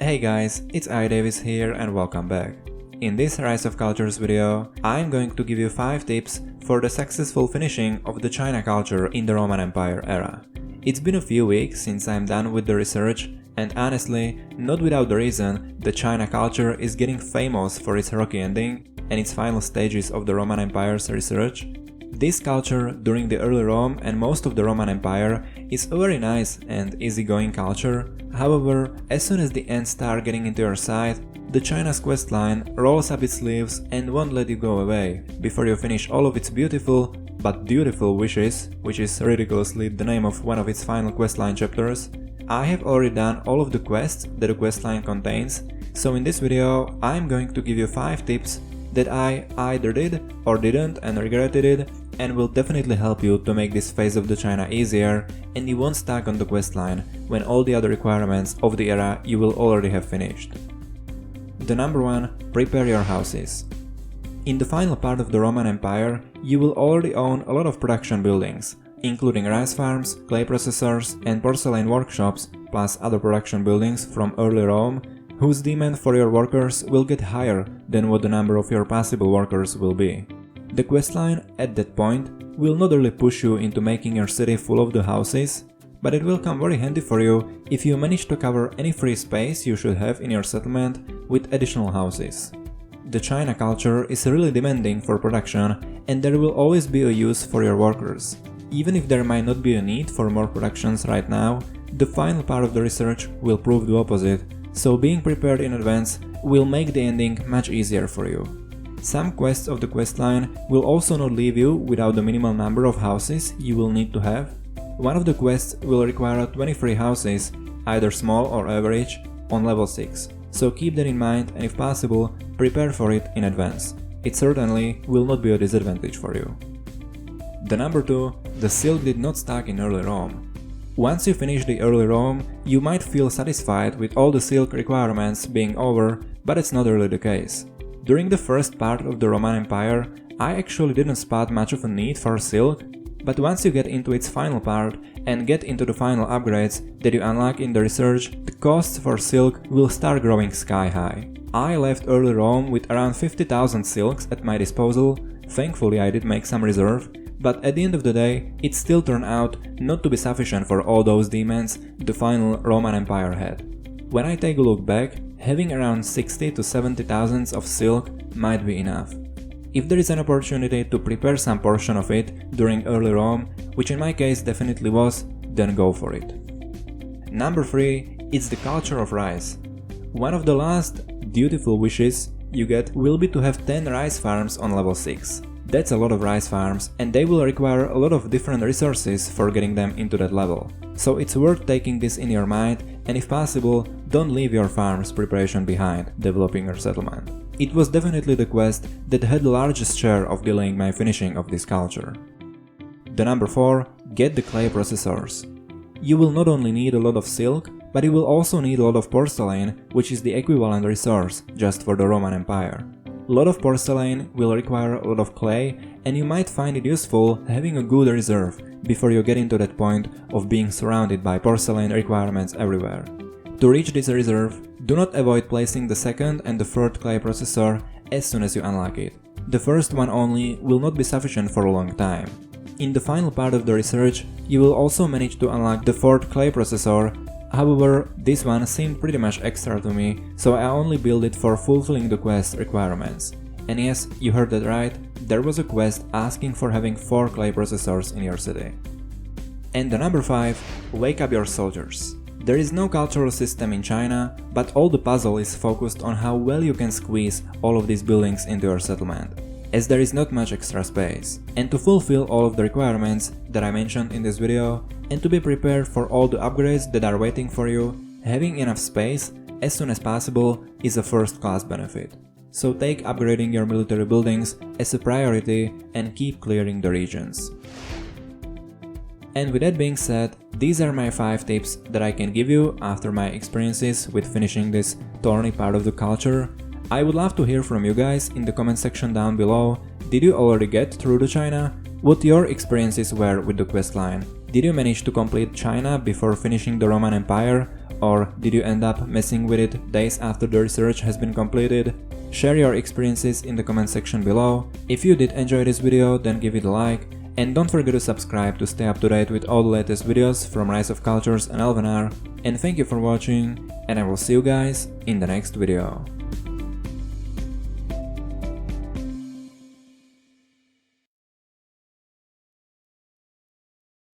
Hey guys, it's Davis here and welcome back. In this Rise of Cultures video, I'm going to give you 5 tips for the successful finishing of the China culture in the Roman Empire era. It's been a few weeks since I'm done with the research, and honestly, not without the reason, the China culture is getting famous for its rocky ending and its final stages of the Roman Empire's research. This culture during the early Rome and most of the Roman Empire is a very nice and easygoing culture. However, as soon as the ends start getting into your sight, the China's questline rolls up its sleeves and won't let you go away before you finish all of its beautiful but dutiful wishes, which is ridiculously the name of one of its final questline chapters. I have already done all of the quests that the questline contains, so in this video I'm going to give you 5 tips that I either did or didn't and regretted it, and will definitely help you to make this phase of the China easier and you won't stuck on the questline when all the other requirements of the era you will already have finished. The number 1. Prepare your houses. In the final part of the Roman Empire, you will already own a lot of production buildings, including rice farms, clay processors and porcelain workshops, plus other production buildings from early Rome, whose demand for your workers will get higher than what the number of your possible workers will be. The questline at that point will not only push you into making your city full of the houses, but it will come very handy for you if you manage to cover any free space you should have in your settlement with additional houses. The China culture is really demanding for production, and there will always be a use for your workers. Even if there might not be a need for more productions right now, the final part of the research will prove the opposite, so being prepared in advance will make the ending much easier for you. Some quests of the questline will also not leave you without the minimal number of houses you will need to have. One of the quests will require 23 houses, either small or average, on level 6, so keep that in mind and if possible, prepare for it in advance. It certainly will not be a disadvantage for you. The number 2. The silk did not stack in early Rome. Once you finish the early Rome, you might feel satisfied with all the silk requirements being over, but it's not really the case. During the first part of the Roman Empire, I actually didn't spot much of a need for silk, but once you get into its final part and get into the final upgrades that you unlock in the research, the costs for silk will start growing sky high. I left early Rome with around 50,000 silks at my disposal. Thankfully I did make some reserve, but at the end of the day it still turned out not to be sufficient for all those demands the final Roman Empire had. When I take a look back, having around 60 to 70,000 of silk might be enough. If there is an opportunity to prepare some portion of it during early Rome, which in my case definitely was, then go for it. Number 3. It's the culture of rice. One of the last dutiful wishes you get will be to have 10 rice farms on level 6. That's a lot of rice farms, and they will require a lot of different resources for getting them into that level. So it's worth taking this in your mind, and if possible, don't leave your farm's preparation behind developing your settlement. It was definitely the quest that had the largest share of delaying my finishing of this culture. The number 4. Get the clay processors. You will not only need a lot of silk, but you will also need a lot of porcelain, which is the equivalent resource just for the Roman Empire. A lot of porcelain will require a lot of clay, and you might find it useful having a good reserve before you get into that point of being surrounded by porcelain requirements everywhere. To reach this reserve, do not avoid placing the second and the third clay processor as soon as you unlock it. The first one only will not be sufficient for a long time. In the final part of the research, you will also manage to unlock the fourth clay processor. However, this one seemed pretty much extra to me, so I only built it for fulfilling the quest requirements. And yes, you heard that right, there was a quest asking for having 4 clay processors in your city. And the number 5. Wake up your soldiers. There is no cultural system in China, but all the puzzle is focused on how well you can squeeze all of these buildings into your settlement, as there is not much extra space. And to fulfill all of the requirements that I mentioned in this video, and to be prepared for all the upgrades that are waiting for you, having enough space as soon as possible is a first-class benefit. So take upgrading your military buildings as a priority and keep clearing the regions. And with that being said, these are my 5 tips that I can give you after my experiences with finishing this thorny part of the culture. I would love to hear from you guys in the comment section down below. Did you already get through to China? What your experiences were with the questline? Did you manage to complete China before finishing the Roman Empire? Or did you end up messing with it days after the research has been completed? Share your experiences in the comment section below. If you did enjoy this video, then give it a like, and don't forget to subscribe to stay up to date with all the latest videos from Rise of Cultures and Elvenar. And thank you for watching, and I will see you guys in the next video.